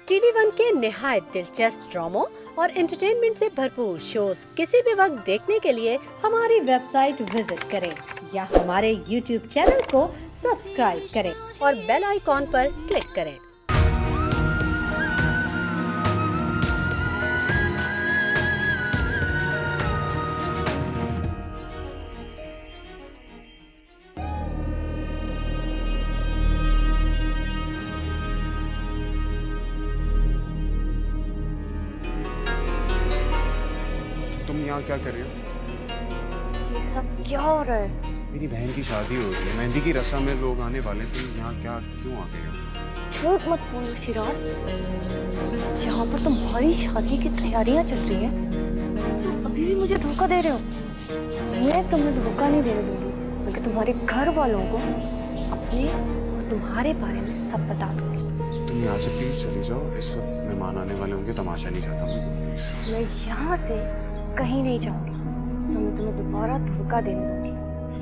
TV one के निहायत दिलचस्प ड्रामों और एंटरटेनमेंट से भरपूर शोज किसी भी वक्त देखने के लिए हमारी वेबसाइट विजिट करें या हमारे यूट्यूब चैनल को सब्सक्राइब करें और बेल आइकॉन पर क्लिक करें। तुम यहाँ क्या कर रहे हो? ये सब क्या हो रहा है? मेरी बहन की शादी हो रही है, मेहंदी की रस्म में लोग आने वाले, तुम यहाँ क्या क्यों आ गए हो? झूठ मत बोलो शिराज, यहाँ पर तुम्हारी शादी की तैयारियां चल रही हैं। तुम अभी भी मुझे धोखा दे रहे हो। मैं तुम्हें धोखा नहीं देने दूंगी, बल्कि तुम्हारे घर वालों को अपने और तुम्हारे बारे में सब बता दूंगी। तुम यहाँ से प्लीज चली जाओ, इस वक्त मेहमान आने वाले होंगे, तमाशा नहीं चाहता मैं यहाँ से कहीं नहीं जाऊंगी, तो मैं तुम्हें दोबारा धोखा देने दूंगी।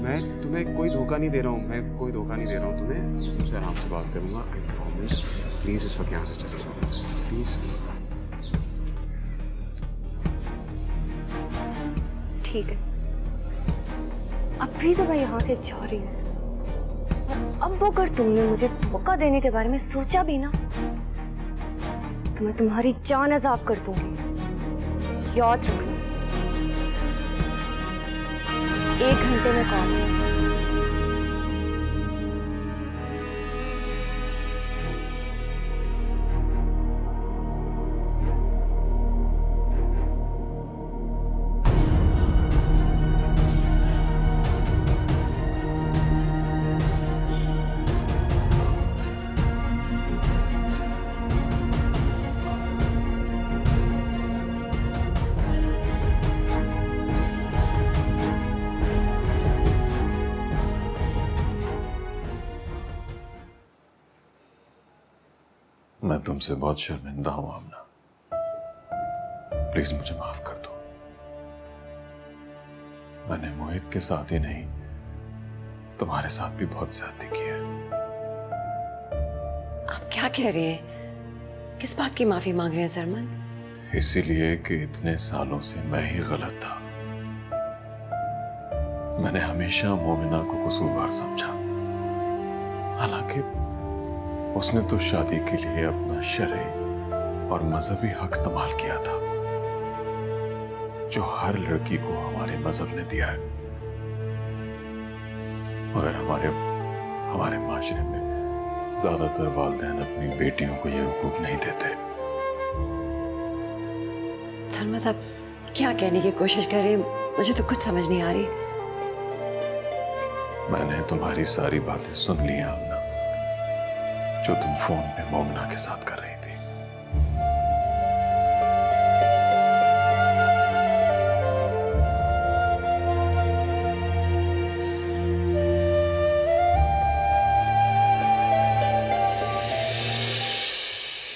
मैं तुम्हें कोई धोखा नहीं दे रहा हूँ, मैं कोई धोखा नहीं दे रहा हूँ तुम्हें, तुमसे आराम से बात करूंगा, आई प्रॉमिस। प्लीज इस वक्त यहाँ से चले जाओ प्लीज। ठीक है, अभी तो मैं यहाँ से जा रही हूँ। अब अगर तुमने मुझे धोखा देने के बारे में सोचा भी ना, तो मैं तुम्हारी जान अज़ाब कर दूंगी। याद रखना, 1 घंटे में कॉल। मैं तुमसे बहुत शर्मिंदा हूं आमना, प्लीज मुझे माफ कर दो। मैंने मोहित के साथ ही नहीं, तुम्हारे साथ भी बहुत ज्यादती की है। आप क्या कह रहे हैं? किस बात की माफी मांग रहे हैं सरमन? इसीलिए कि इतने सालों से मैं ही गलत था। मैंने हमेशा मोमिना को कसूरवार समझा, हालांकि उसने तो शादी के लिए अपना शरई और मजहबी हक इस्तेमाल किया था, जो हर लड़की को हमारे मजहब ने दिया है। मगर हमारे माशरे में ज्यादातर वालिदैन अपनी बेटियों को ये हुकूक नहीं देते। सरमन साहब क्या कहने की कोशिश कर रहे हैं? मुझे तो कुछ समझ नहीं आ रही। मैंने तुम्हारी सारी बातें सुन ली आमना, जो तुम फोन पे मोमिना के साथ कर रही थी।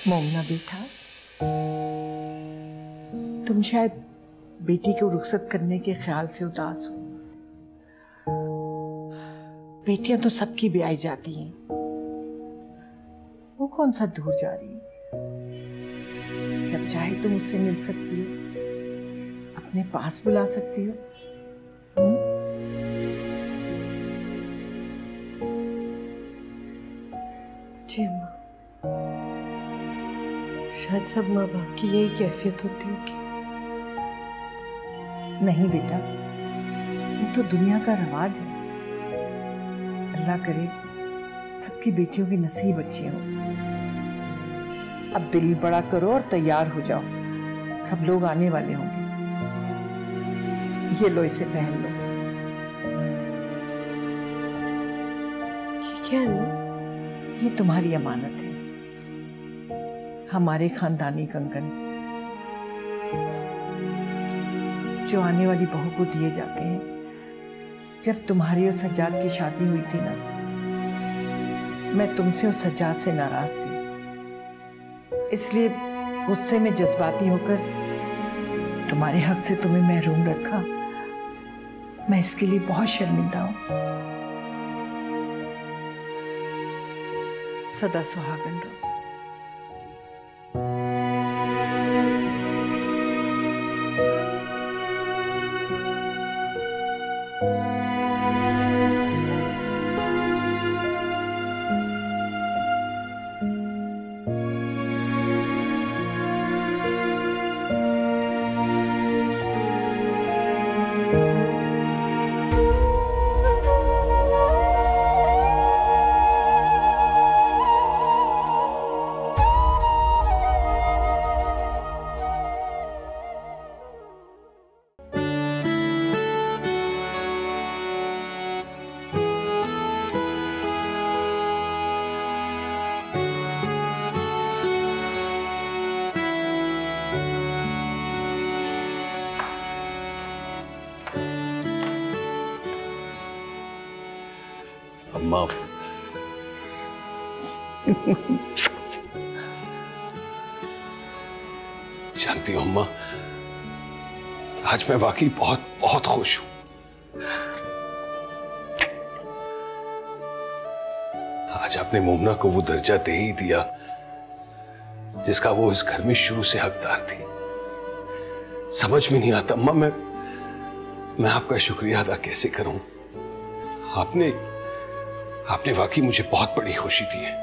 मोमिना बेटा, तुम शायद बेटी को रुखसत करने के ख्याल से उदास हो। बेटियां तो सबकी ब्याही जाती हैं, वो कौन सा दूर जा रही है? जब चाहे तुम उससे मिल सकती हो, अपने पास बुला सकती हो। जी अम्मा, शायद सब माँ बाप की यही कैफियत होती होगी। नहीं बेटा, ये तो दुनिया का रवाज है। अल्लाह करे सबकी बेटियों की नसीब अच्छी हो। अब दिल बड़ा करो और तैयार हो जाओ, सब लोग आने वाले होंगे। ये लो, इसे पहन लो। ये क्या है माँ? ये तुम्हारी अमानत है, हमारे खानदानी कंगन, जो आने वाली बहू को दिए जाते हैं। जब तुम्हारी और सज्जाद की शादी हुई थी ना, मैं तुमसे और सज्जाद से नाराज थी, इसलिए गुस्से में जज्बाती होकर तुम्हारे हक से तुम्हें महरूम रखा। मैं इसके लिए बहुत शर्मिंदा हूं। सदा सुहागन रहो। अम्मा। जानती हो अम्मा, आज मैं वाकई बहुत बहुत खुश हूं। आज आपने मोमना को वो दर्जा दे ही दिया जिसका वो इस घर में शुरू से हकदार थी। समझ में नहीं आता अम्मा, मैं आपका शुक्रिया अदा कैसे करूं। आपने वाकई मुझे बहुत बड़ी खुशी दी है।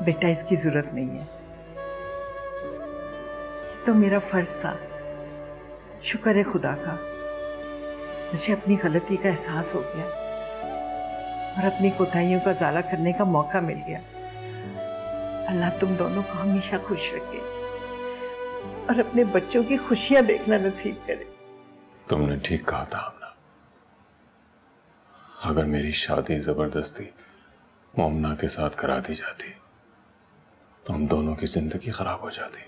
बेटा, इसकी जरूरत नहीं है, ये तो मेरा फर्ज था। शुक्र है खुदा का, मुझे अपनी गलती का एहसास हो गया और अपनी कोताहियों का ज़ाला करने का मौका मिल गया। अल्लाह तुम दोनों को हमेशा खुश रखे और अपने बच्चों की खुशियां देखना नसीब करे। तुमने ठीक कहा था आमना, अगर मेरी शादी जबरदस्ती मोमना के साथ करा दी जाती तो हम दोनों की जिंदगी खराब हो जाती।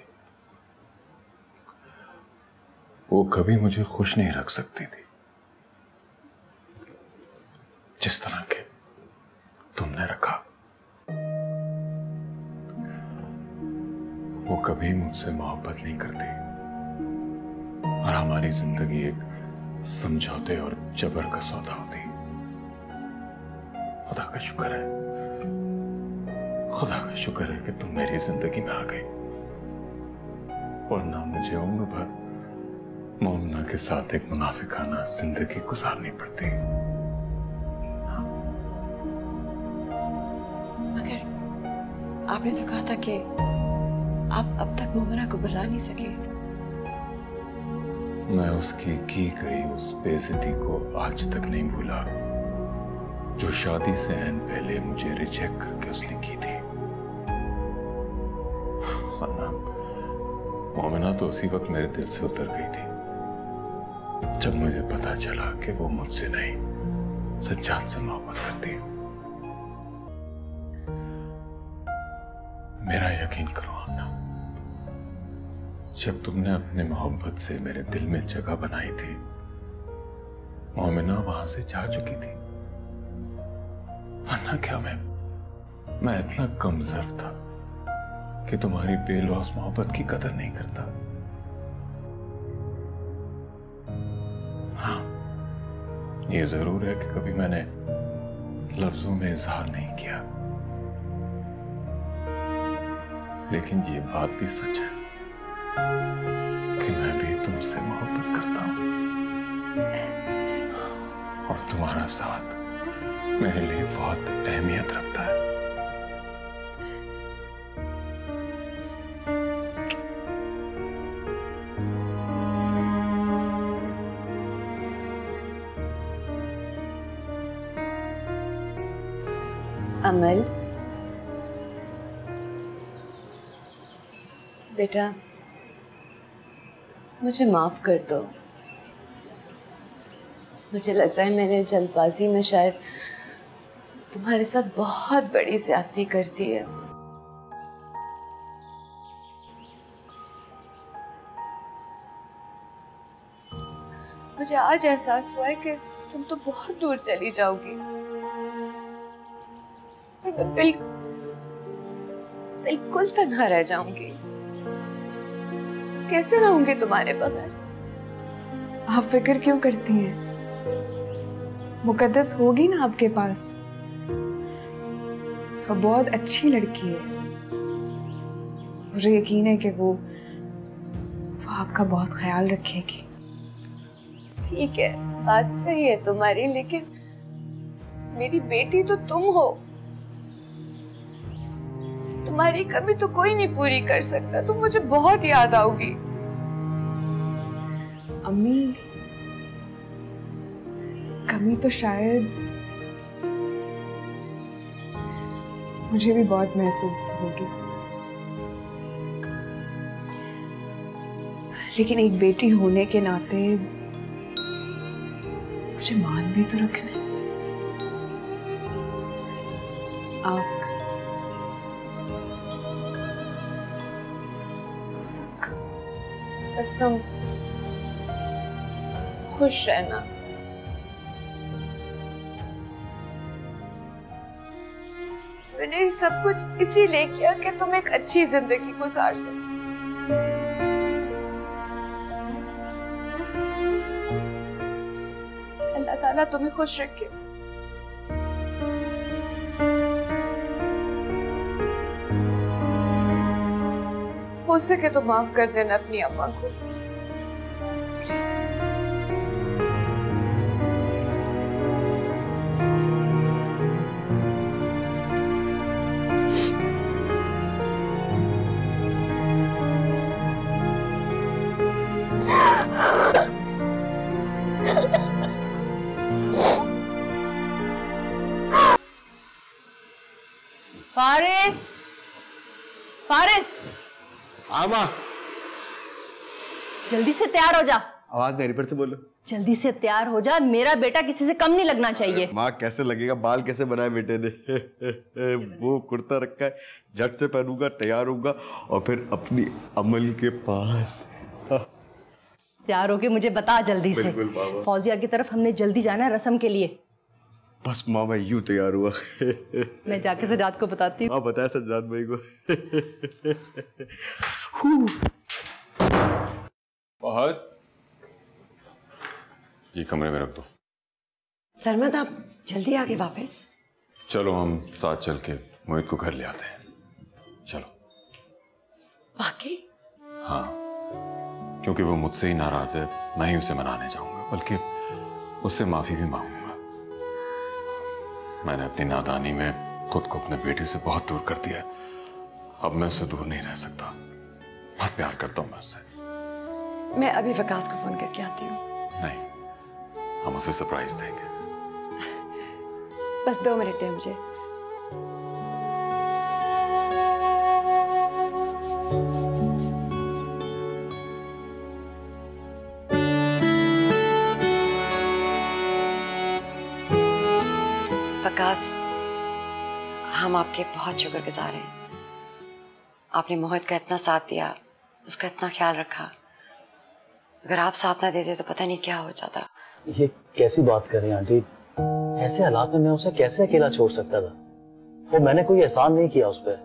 वो कभी मुझे खुश नहीं रख सकती थी जिस तरह के तुमने रखा। वो कभी मुझसे मोहब्बत नहीं करती और हमारी जिंदगी एक समझौते और जबर का सौदा होती। खुदा का शुक्र है, खुदा का शुक्र है कि तुम मेरी जिंदगी में आ गई, वरना मुझे उम्र भर मोमना के साथ एक मुनाफिकाना जिंदगी गुजारनी पड़ती। मगर आपने तो कहा था कि आप अब तक मोमना को बुला नहीं सके। मैं उसकी की गई उस बेइज्जती को आज तक नहीं भूला जो शादी से ऐन पहले मुझे रिजेक्ट करके उसने की थी। वरना मोमिना तो उसी वक्त मेरे दिल से उतर गई थी जब मुझे पता चला कि वो मुझसे नहीं सज्जाद से मोहब्बत करती है। मेरा यकीन करो आमना, जब तुमने अपने मोहब्बत से मेरे दिल में जगह बनाई थी, मोमिना वहां से जा चुकी थी। वरना क्या मैं इतना कमजोर था कि तुम्हारी बेलौस मोहब्बत की कदर नहीं करता। हाँ, ये जरूर है कि कभी मैंने लफ्जों में इजहार नहीं किया, लेकिन ये बात भी सच है कि मैं भी तुमसे मोहब्बत करता हूं और तुम्हारा साथ मेरे लिए बहुत अहमियत रखता है। अमल बेटा, मुझे माफ कर दो। मुझे लगता है मैंने जल्दबाजी में शायद तुम्हारे साथ बहुत बड़ी ज्यादती कर दी है। मुझे आज एहसास हुआ है कि तुम तो बहुत दूर चली जाओगी और मैं बिल्कुल तन्हा रह जाऊंगी। कैसे रहूंगी तुम्हारे बगैर? आप फिक्र क्यों करती हैं? मुकद्दस होगी ना आपके पास। वो बहुत अच्छी लड़की है, मुझे यकीन है कि वो आपका बहुत ख्याल रखेगी। ठीक है, बात सही है तुम्हारी, लेकिन मेरी बेटी तो तुम हो। तुम्हारी कमी तो कोई नहीं पूरी कर सकता। तुम मुझे बहुत याद आओगी। अम्मी, कमी तो शायद मुझे भी बहुत महसूस होगी, लेकिन एक बेटी होने के नाते मुझे मान भी तो रखना है। आप बस तुम खुश रहना। मैंने ये सब कुछ इसीलिए किया कि तुम एक अच्छी जिंदगी गुजार सको। अल्लाह ताला तुम्हें खुश रखे। हो सके तो माफ कर देना अपनी अम्मा को। फारिस, फारिस, आमा, जल्दी से तैयार हो जा। आवाज नहीं, फिर से बोलो। जल्दी से तैयार हो जा, मेरा बेटा किसी से कम नहीं लगना चाहिए। माँ कैसे लगेगा? बाल कैसे बनाए बेटे ने? वो कुर्ता रखा है, झट से पहनूंगा, तैयार होऊंगा और फिर अपनी अमल के पास। तैयार होके मुझे बता जल्दी से। फौजिया की तरफ हमने जल्दी जाना है रस्म के लिए। बस माँ मैं यूं तैयार हुआ। मैं जाके सजाद को बताती हूँ। हाँ बताया सजाद भाई को। फहद, ये कमरे में रख दो। सरमद आप जल्दी आ गए वापस? चलो हम साथ चल के मोहित को घर ले आते हैं। चलो। वाकई? हाँ, क्योंकि वो मुझसे ही नाराज है, मैं ही उसे मनाने जाऊंगा, बल्कि उससे माफी भी मांगूंगा। मैंने अपनी नादानी में खुद को अपने बेटे से बहुत दूर कर दिया। अब मैं उससे दूर नहीं रह सकता। बहुत प्यार करता हूं मैं उससे। मैं अभी विकास को फोन करके आती हूँ। नहीं, हम उसे सरप्राइज देंगे। बस 2 मिनट दे मुझे। विकास, हम आपके बहुत शुक्रगुजार हैं। आपने मोहित का इतना साथ दिया, उसका इतना ख्याल रखा। अगर आप साथ ना देते तो पता नहीं क्या हो जाता। ये कैसी बात कर रही हैं आंटी? ऐसे हालात में मैं उसे कैसे अकेला छोड़ सकता था? वो मैंने कोई एहसान नहीं किया उस पर,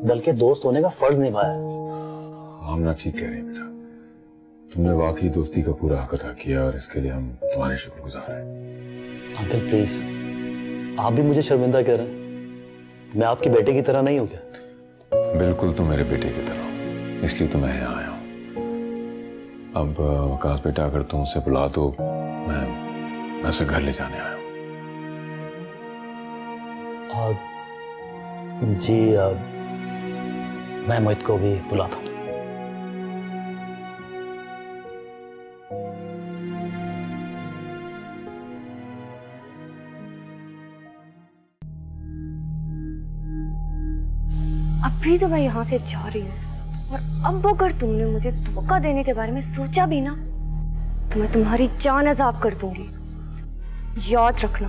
बल्कि दोस्त होने का फर्ज निभाया। हम ठीक कह रहे हैं बेटा, तुमने वाकई दोस्ती का पूरा हक अदा किया और इसके लिए हम तुम्हारे शुक्रगुजार हैं। अंकल प्लीज, आप भी मुझे शर्मिंदा कर रहे हैं। मैं आपके बेटे की तरह नहीं हूँ क्या? बिल्कुल तुम मेरे बेटे की तरह, इसलिए तो मैं यहाँ आया हूँ। अब विकास बेटा, अगर तुम उसे बुला तो मैं उसे घर ले जाने आया हूँ। जी मैं मोहित को भी बुलाता हूँ। अभी तो मैं यहाँ से जा रही हूँ, और अब अगर तुमने मुझे धोखा देने के बारे में सोचा भी ना, तो मैं तुम्हारी जान अजाब कर दूंगी। याद रखना।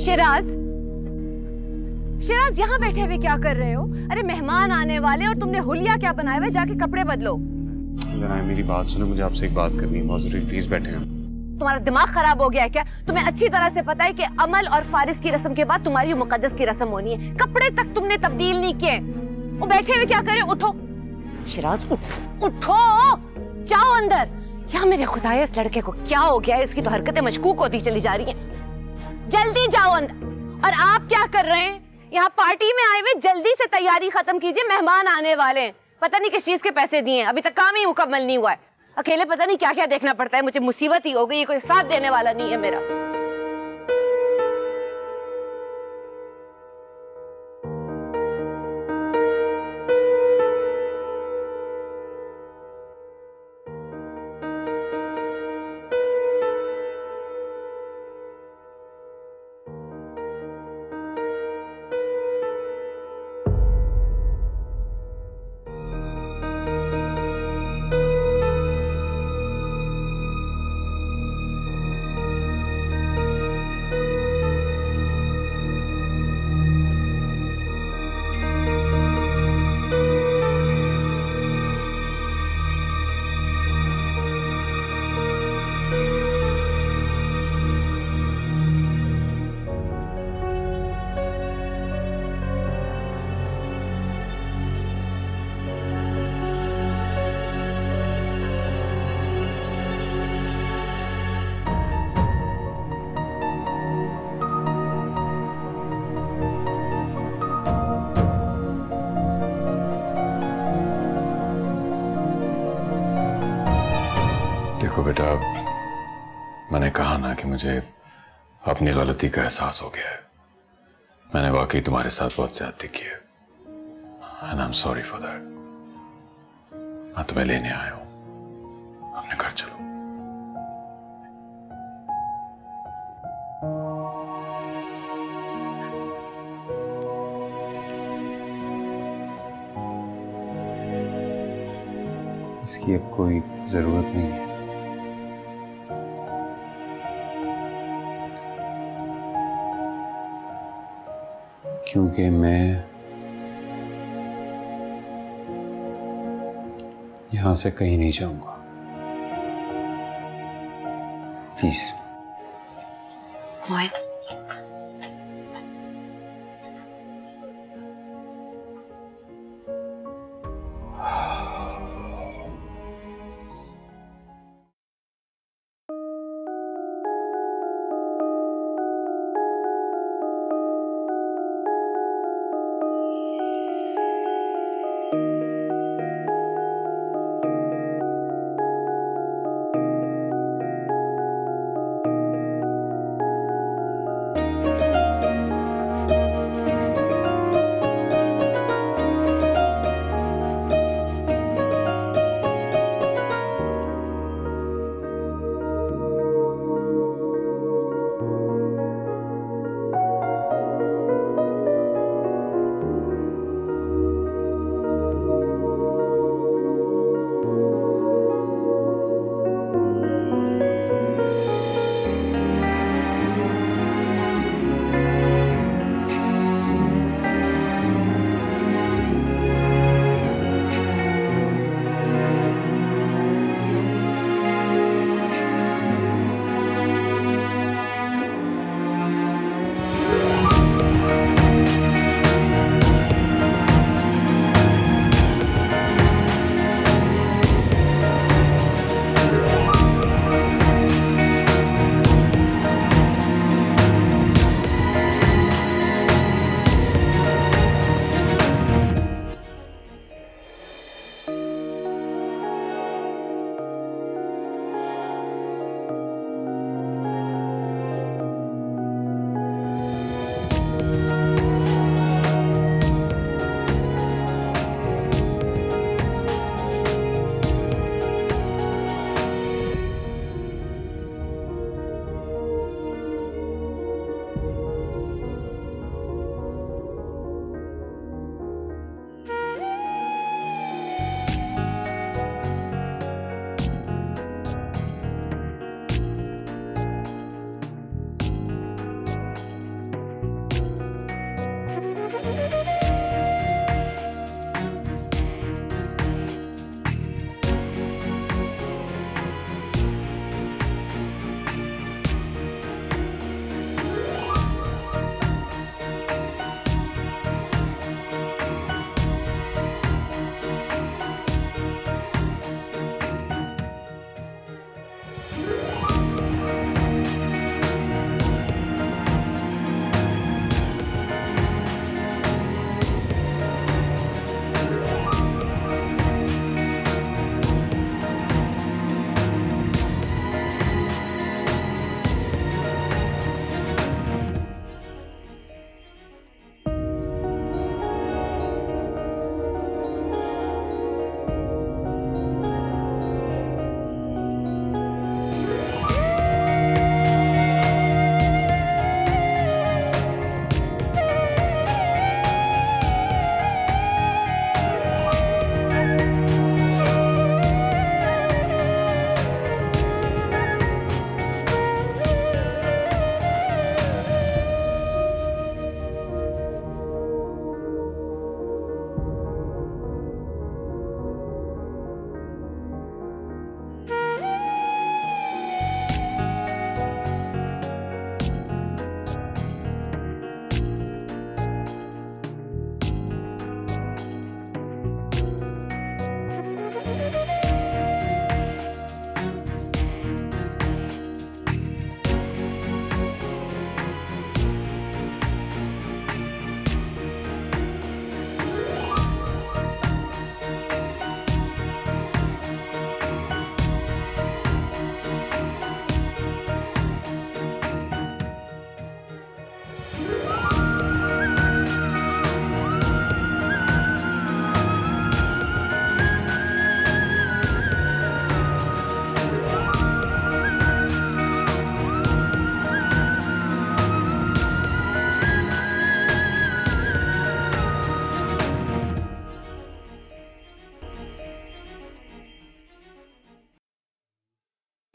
शिराज, शिराज यहाँ बैठे हुए क्या कर रहे हो? अरे मेहमान आने वाले और तुमने हुलिया क्या बनाए हुए? जाके कपड़े बदलो। मेरी बात सुनो, मुझे आपसे एक बात करनी है, बहुत जरूरी। प्लीज बैठे हैं। तुम्हारा दिमाग खराब हो गया है क्या? तुम्हें अच्छी तरह से पता है कि अमल और फारिस की रस्म के बाद तुम्हारी मुकद्दस की रस्म होनी है। कपड़े तक तुमने तब्दील नहीं किए। वो बैठे हुए क्या करे? उठो शिराज, उठो, जाओ अंदर। या मेरे खुदाया, इस लड़के को क्या हो गया है? इसकी तो हरकतें मशकूक होती चली जा रही हैं। जल्दी जाओ अंदर। और आप क्या कर रहे हैं यहाँ पार्टी में आए हुए? जल्दी से तैयारी खत्म कीजिए, मेहमान आने वाले हैं। पता नहीं किस चीज के पैसे दिए हैं, अभी तक काम ही मुकम्मल नहीं हुआ है। अकेले पता नहीं क्या क्या देखना पड़ता है मुझे। मुसीबत ही हो गई, कोई साथ देने वाला नहीं है मेरा। देखो बेटा, मैंने कहा ना कि मुझे अपनी गलती का एहसास हो गया है। मैंने वाकई तुम्हारे साथ बहुत ज्यादती की है, and I am sorry for that. मैं तुम्हें लेने आया हूं, अपने घर चलो। इसकी अब कोई जरूरत नहीं है। क्योंकि मैं यहां से कहीं नहीं जाऊंगा। प्लीज मोहित,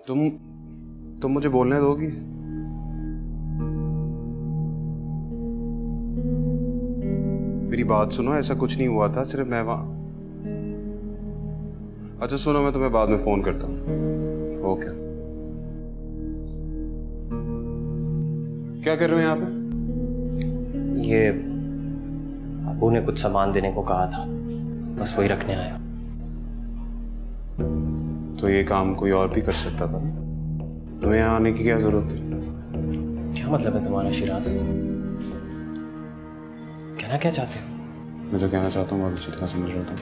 तुम मुझे बोलने दोगी? मेरी बात सुनो, ऐसा कुछ नहीं हुआ था, सिर्फ मैं वहां। अच्छा सुनो, मैं तुम्हें बाद में फोन करता हूँ। ओके। क्या कर रहे हो यहाँ पे? ये अबू ने कुछ सामान देने को कहा था, बस वही रखने आया। तो ये काम कोई और भी कर सकता था, तुम्हें यहाँ आने की क्या जरूरत है? क्या मतलब है तुम्हारा शिराज? कहना क्या चाहते हो? मैं जो कहना चाहता हूँ बहुत अच्छी तरह समझ रहा था।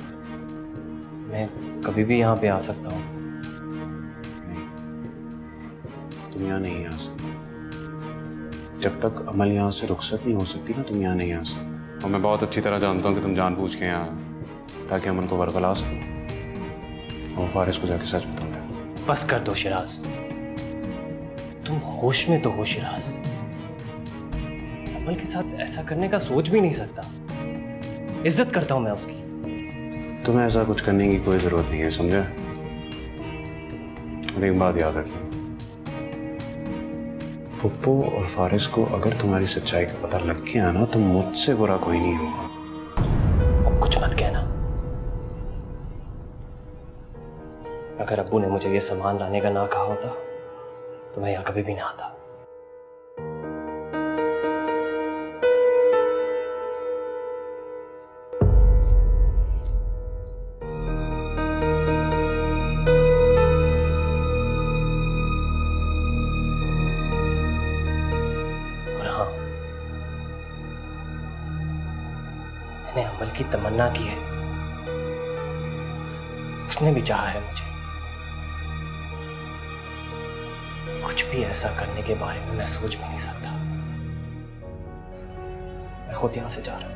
मैं कभी भी यहाँ पे आ सकता हूँ। तुम यहाँ नहीं आ सकते। जब तक अमल यहाँ से रुखसत नहीं हो सकती ना, तुम यहाँ नहीं आ सकते। और मैं बहुत अच्छी तरह जानता हूँ कि तुम जानबूझ के यहाँ ताकि अमन को बरगला सको और फारिस को जाके सच बता दे। बस कर दो शिराज, तुम होश में तो हो शिराज। अमल के साथ ऐसा करने का सोच भी नहीं सकता। इज्जत करता हूं मैं उसकी। तुम्हें ऐसा कुछ करने की कोई जरूरत नहीं है, समझे? और एक बात याद रखना, पुप्पो और फारिस को अगर तुम्हारी सच्चाई का पता लग गया ना, तो मुझसे बुरा कोई नहीं होगा। अब कुछ मत कहना। अगर अब्बू ने मुझे ये सामान लाने का ना कहा होता तो मैं यहाँ कभी भी ना आता। और हाँ, मैंने अमल की तमन्ना की है, उसने भी चाहा है मुझे। कुछ भी ऐसा करने के बारे में मैं सोच भी नहीं सकता। मैं खुद यहां से जा रहा हूं,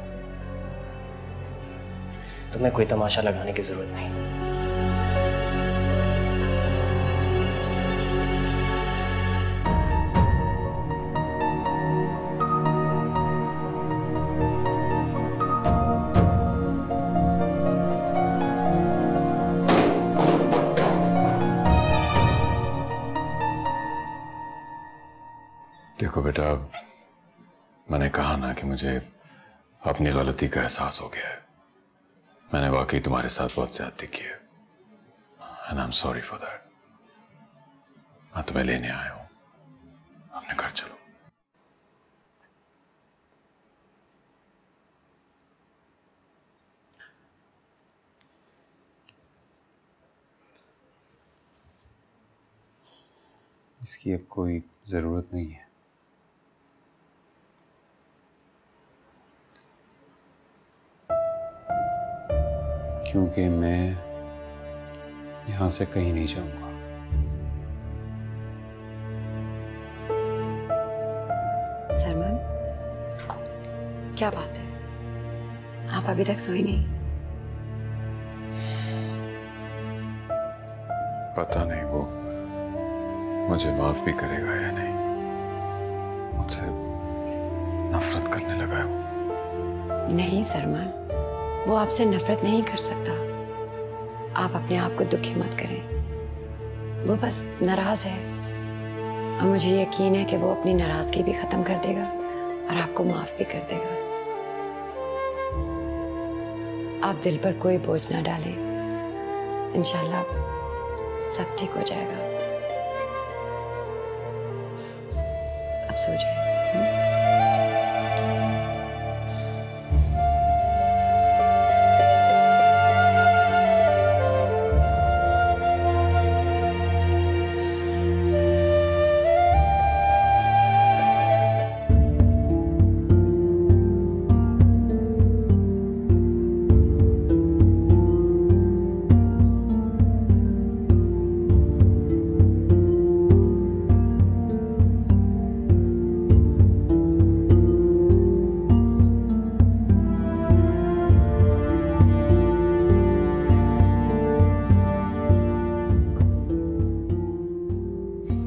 तुम्हें कोई तमाशा लगाने की जरूरत नहीं। देखो बेटा, मैंने कहा ना कि मुझे अपनी गलती का एहसास हो गया है। मैंने वाकई तुम्हारे साथ बहुत ज्यादती की है, and I am sorry for that. मैं तुम्हें लेने आया हूं, अपने घर चलो। इसकी अब कोई जरूरत नहीं है। क्योंकि मैं यहां से कहीं नहीं जाऊंगा। सरमन, क्या बात है? आप अभी तक सोई नहीं? पता नहीं वो मुझे माफ भी करेगा या नहीं। मुझसे नफरत करने लगा है वो। नहीं सरमन, वो आपसे नफरत नहीं कर सकता। आप अपने आप को दुखी मत करें। वो बस नाराज है और मुझे यकीन है कि वो अपनी नाराजगी भी खत्म कर देगा और आपको माफ भी कर देगा। आप दिल पर कोई बोझ ना डालें, इंशाल्लाह सब ठीक हो जाएगा। अब सो जाइए।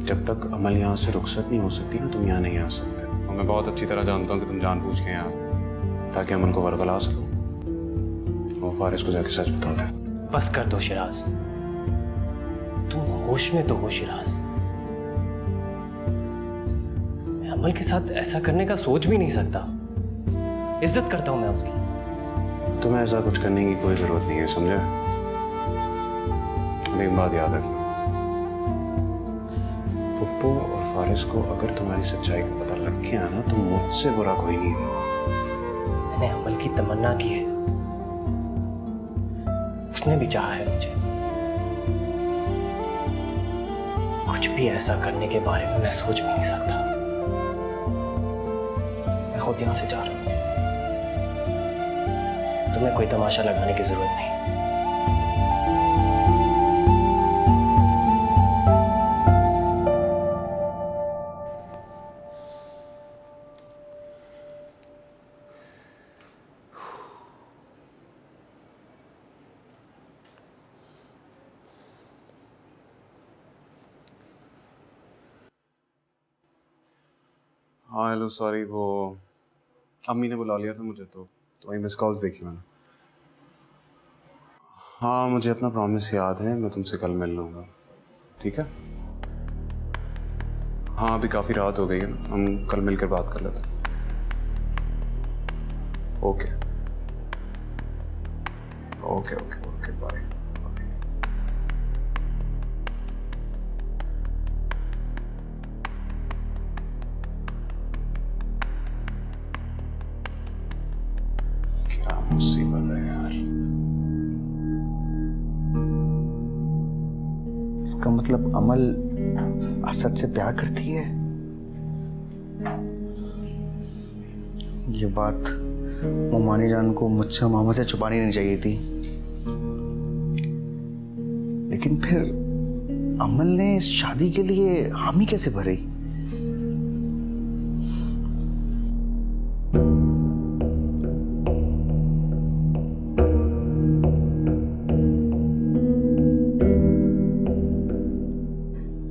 जब तक अमल यहाँ से रुखसत नहीं हो सकती ना, तुम यहाँ नहीं आ सकते। और मैं बहुत अच्छी तरह जानता हूँ कि तुम जानबूझ के यहाँ ताकि अमन को बरगला सको और फारिस को जाके सच बता दे। बस कर दो शिराज, तुम होश में तो हो शिराज। अमल के साथ ऐसा करने का सोच भी नहीं सकता। इज्जत करता हूं मैं उसकी। तुम्हें ऐसा कुछ करने की कोई जरूरत नहीं है, समझे? एक बात याद रखना, पुप्पो और फारिस को अगर तुम्हारी सच्चाई का पता लग गया ना तो मुझसे बुरा कोई नहीं होगा। मैंने अमल की तमन्ना की है, उसने भी चाहा है मुझे। कुछ भी ऐसा करने के बारे में मैं सोच भी नहीं सकता। मैं खुद यहां से जा रहा हूं, तुम्हें कोई तमाशा लगाने की जरूरत नहीं। हाँ हेलो, सॉरी, वो अम्मी ने बुला लिया था मुझे, तो वही मिस कॉल्स देखी मैंने। हाँ मुझे अपना प्रॉमिस याद है, मैं तुमसे कल मिल लूँगा, ठीक है? हाँ अभी काफ़ी रात हो गई है, हम कल मिलकर बात कर लेते हैं। Okay okay okay okay, bye. क्या मुसीबत है यार। इसका मतलब अमल असद से प्यार करती है। ये बात मोमानी जान को मुझसे मामा से छुपानी नहीं चाहिए थी, लेकिन फिर अमल ने इस शादी के लिए हामी कैसे भरी?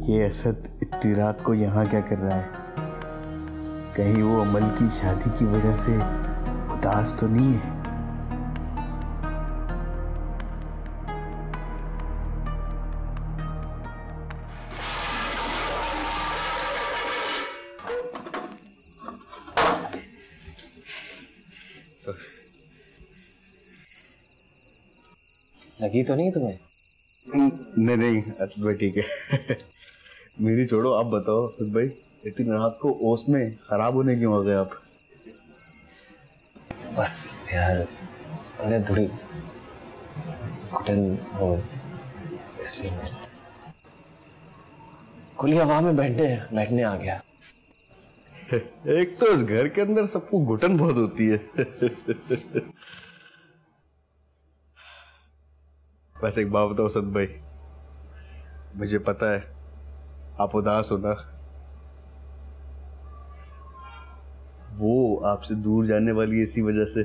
ये असद इतनी रात को यहाँ क्या कर रहा है? कहीं वो अमल की शादी की वजह से उदास तो नहीं है? लगी तो नहीं तुम्हें? नहीं असद भाई ठीक है। मेरी छोड़ो, आप बताओ असद भाई, इतनी रात को ओस में खराब होने क्यों आ गए आप? बस यार अंदर थोड़ी घुटन हो, इसलिए मैं खुली हवा में बैठने आ गया। एक तो इस घर के अंदर सबको घुटन बहुत होती है। बस एक बात बताओ असद भाई, मुझे पता है आप उदास हो ना, वो आपसे दूर जाने वाली है इसी वजह से।